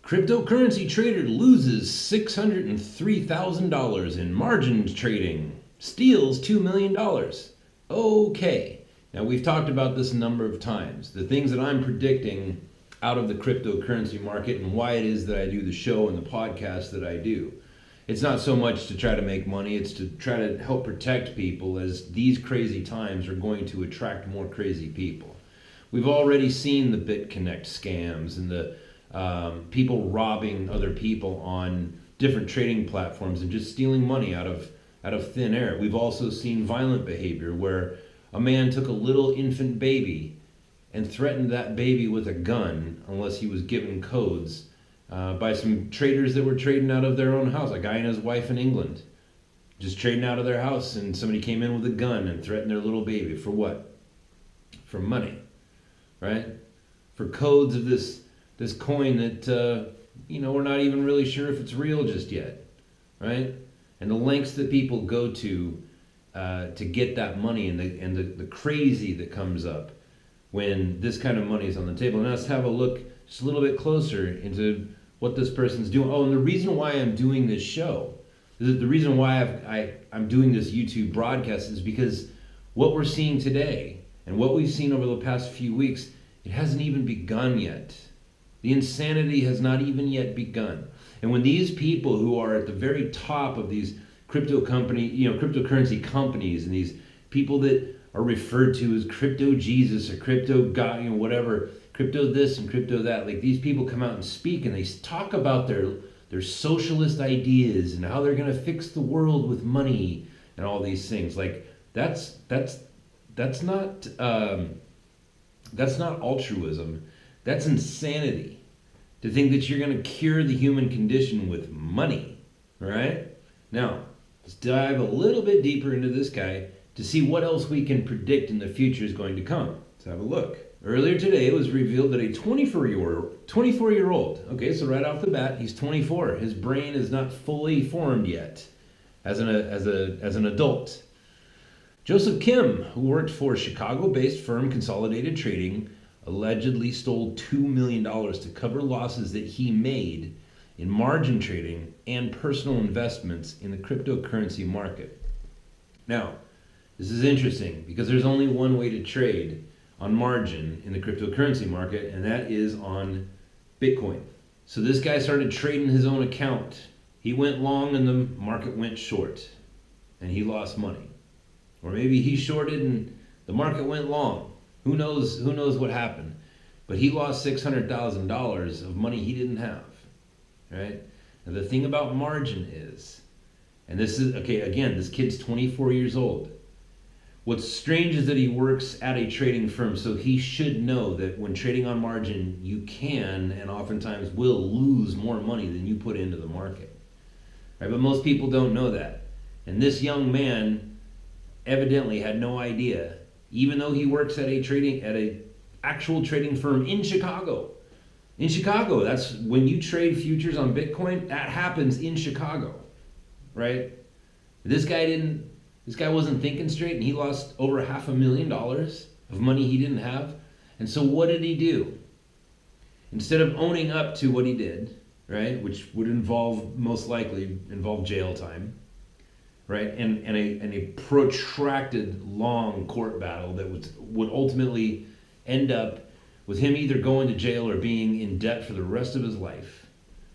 Cryptocurrency trader loses $603,000 in margin trading, steals $2 million. Okay, now we've talked about this a number of times. The things that I'm predicting out of the cryptocurrency market and why it is that I do the show and the podcast that I do. It's not so much to try to make money, it's to try to help protect people, as these crazy times are going to attract more crazy people. We've already seen the bitconnect scams and the people robbing other people on different trading platforms and just stealing money out of thin air. We've also seen violent behavior where a man took a little infant baby and threatened that baby with a gun unless he was given codes by some traders that were trading out of their own house. A guy and his wife in England just trading out of their house, and somebody came in with a gun and threatened their little baby. For what? For money, right? For codes of this coin that we're not even really sure if it's real just yet, right? And the lengths that people go to get that money, and the crazy that comes up when this kind of money is on the table. Now let's have a look just a little bit closer into what this person's doing. Oh, and the reason why I'm doing this show, the reason why I'm doing this YouTube broadcast is because what we're seeing today and what we've seen over the past few weeks, it hasn't even begun yet. The insanity has not even yet begun. And when these people who are at the very top of these cryptocurrency companies, and these people that are referred to as crypto Jesus or crypto God, whatever, crypto this and crypto that, like these people come out and speak and they talk about their socialist ideas and how they're going to fix the world with money and all these things. Like that's not altruism. That's insanity, to think that you're going to cure the human condition with money, all right? Now, let's dive a little bit deeper into this guy to see what else we can predict in the future is going to come. Let's have a look. Earlier today, it was revealed that a 24-year-old, okay, so right off the bat, he's 24. His brain is not fully formed yet as an adult. Joseph Kim, who worked for Chicago-based firm Consolidated Trading, allegedly stole $2 million to cover losses that he made in margin trading and personal investments in the cryptocurrency market. Now, this is interesting because there's only one way to trade on margin in the cryptocurrency market, and that is on Bitcoin. So this guy started trading his own account. He went long and the market went short, and he lost money. Or maybe he shorted and the market went long. Who knows what happened? But he lost $600,000 of money he didn't have, right? And the thing about margin is, and this is, okay, again, this kid's 24 years old. What's strange is that he works at a trading firm, so he should know that when trading on margin, you can and oftentimes will lose more money than you put into the market, right? But most people don't know that. And this young man evidently had no idea, even though he works at a actual trading firm in Chicago. In Chicago, that's when you trade futures on Bitcoin, that happens in Chicago, right? This guy wasn't thinking straight, and he lost over $500,000 of money he didn't have. And so what did he do? Instead of owning up to what he did, right, which would most likely involve jail time, right, and a protracted long court battle that would ultimately end up with him either going to jail or being in debt for the rest of his life,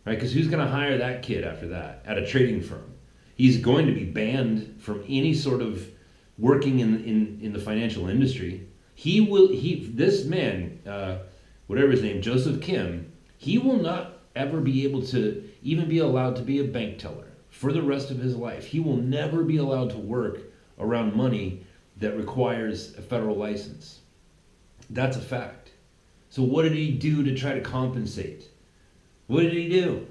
right? Because who's going to hire that kid after that at a trading firm? He's going to be banned from any sort of working in the financial industry. This man, whatever his name, Joseph Kim, he will not ever be able to even be allowed to be a bank teller for the rest of his life. He will never be allowed to work around money that requires a federal license. That's a fact. So what did he do to try to compensate? What did he do?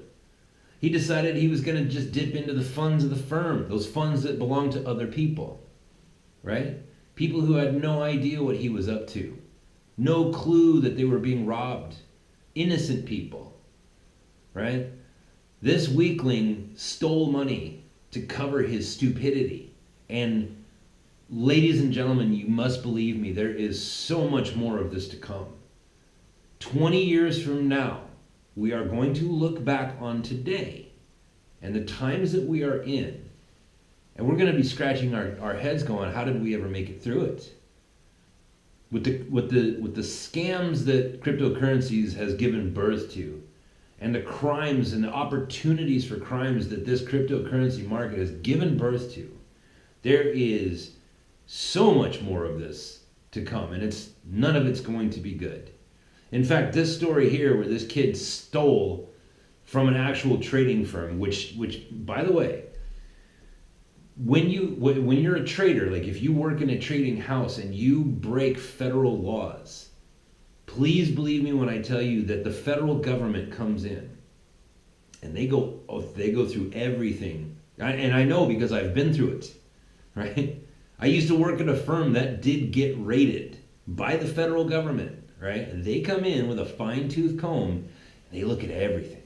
He decided he was going to just dip into the funds of the firm, those funds that belong to other people, right? People who had no idea what he was up to, no clue that they were being robbed, innocent people, right? This weakling stole money to cover his stupidity. And ladies and gentlemen, you must believe me, there is so much more of this to come. 20 years from now, we are going to look back on today and the times that we are in, and we're going to be scratching our heads going, how did we ever make it through it? With the scams that cryptocurrencies has given birth to, and the crimes and the opportunities for crimes that this cryptocurrency market has given birth to, there is so much more of this to come, and none of it's going to be good. In fact, this story here where this kid stole from an actual trading firm, which by the way, when you're a trader, like if you work in a trading house and you break federal laws, please believe me when I tell you that the federal government comes in and they go through everything. And I know because I've been through it, right? I used to work at a firm that did get raided by the federal government, right? And they come in with a fine-tooth comb and they look at everything.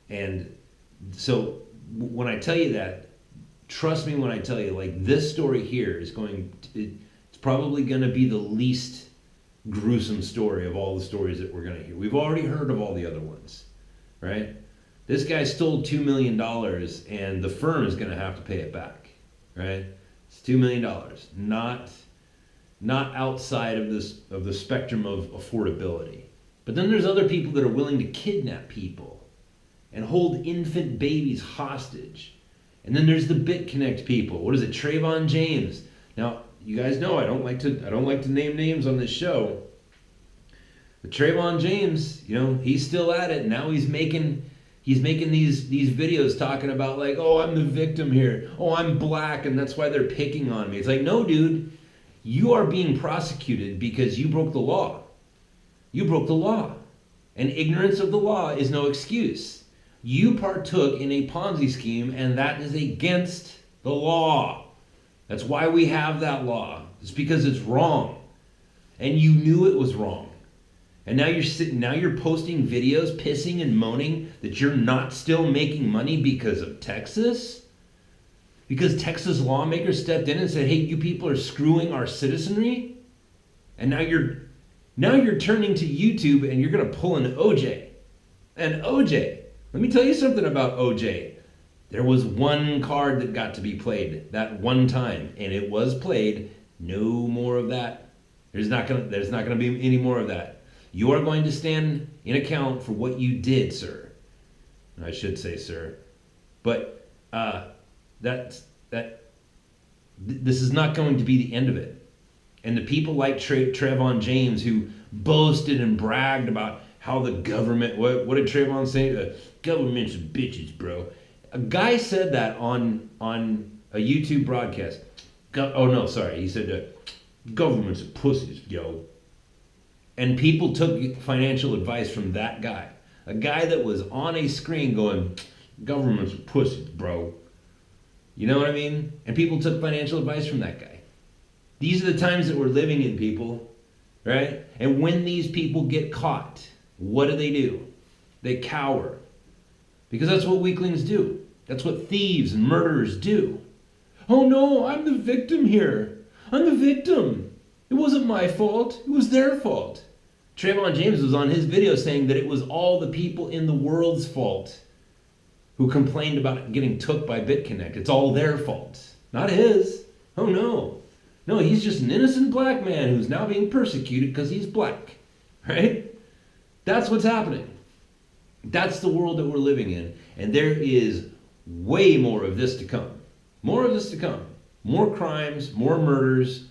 And so when I tell you that, trust me when I tell you, like, this story here it's probably going to be the least gruesome story of all the stories that we're going to hear. We've already heard of all the other ones, right? This guy stole $2 million and the firm is going to have to pay it back, right? It's $2 million, not outside of the spectrum of affordability. But then there's other people that are willing to kidnap people and hold infant babies hostage. And then there's the BitConnect people. What is it? Trayvon James. Now, you guys know I don't like to name names on this show. But Trayvon James, he's still at it. Now he's making these videos talking about like, oh, I'm the victim here. Oh, I'm black and that's why they're picking on me. It's like, no, dude, you are being prosecuted because you broke the law. You broke the law. And ignorance of the law is no excuse. You partook in a Ponzi scheme, and that is against the law. That's why we have that law. It's because it's wrong. And you knew it was wrong. And now you're posting videos pissing and moaning that you're not still making money because of Texas? Because Texas lawmakers stepped in and said, hey, you people are screwing our citizenry? And now you're turning to YouTube and you're going to pull an OJ. And OJ, let me tell you something about OJ. There was one card that got to be played that one time, and it was played. No more of that. There's not gonna be any more of that. You are going to stand in account for what you did, sir. I should say, sir. But this is not going to be the end of it. And the people like Trayvon James who boasted and bragged about how the government, what did Trayvon say? The government's bitches, bro. A guy said that on a YouTube broadcast. He said government's pussies, yo. And people took financial advice from that guy. A guy that was on a screen going, government's pussies, bro. You know what I mean? And people took financial advice from that guy. These are the times that we're living in, people, right? And when these people get caught, what do? They cower. Because that's what weaklings do. That's what thieves and murderers do. Oh no, I'm the victim here. I'm the victim. It wasn't my fault. It was their fault. Trayvon James was on his video saying that it was all the people in the world's fault who complained about getting took by BitConnect. It's all their fault, not his. Oh no. No, he's just an innocent black man who's now being persecuted because he's black, right? That's what's happening. That's the world that we're living in. And there is way more of this to come. More of this to come. More crimes, more murders,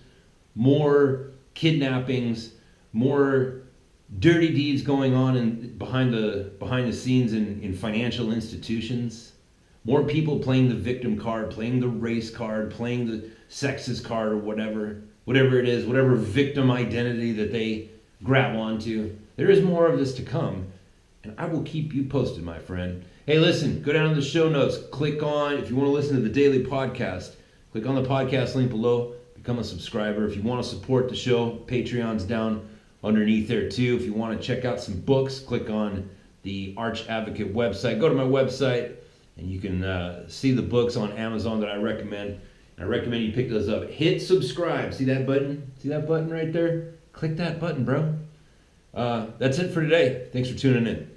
more kidnappings, more dirty deeds going on behind the scenes in financial institutions. More people playing the victim card, playing the race card, playing the sexist card or whatever it is, whatever victim identity that they grab onto. There is more of this to come, and I will keep you posted, my friend. Hey, listen, go down to the show notes. Click on, if you want to listen to the daily podcast, click on the podcast link below. Become a subscriber. If you want to support the show, Patreon's down underneath there too. If you want to check out some books, click on the Arch Advocate website. Go to my website, and you can see the books on Amazon that I recommend. I recommend you pick those up. Hit subscribe. See that button? See that button right there? Click that button, bro. That's it for today. Thanks for tuning in.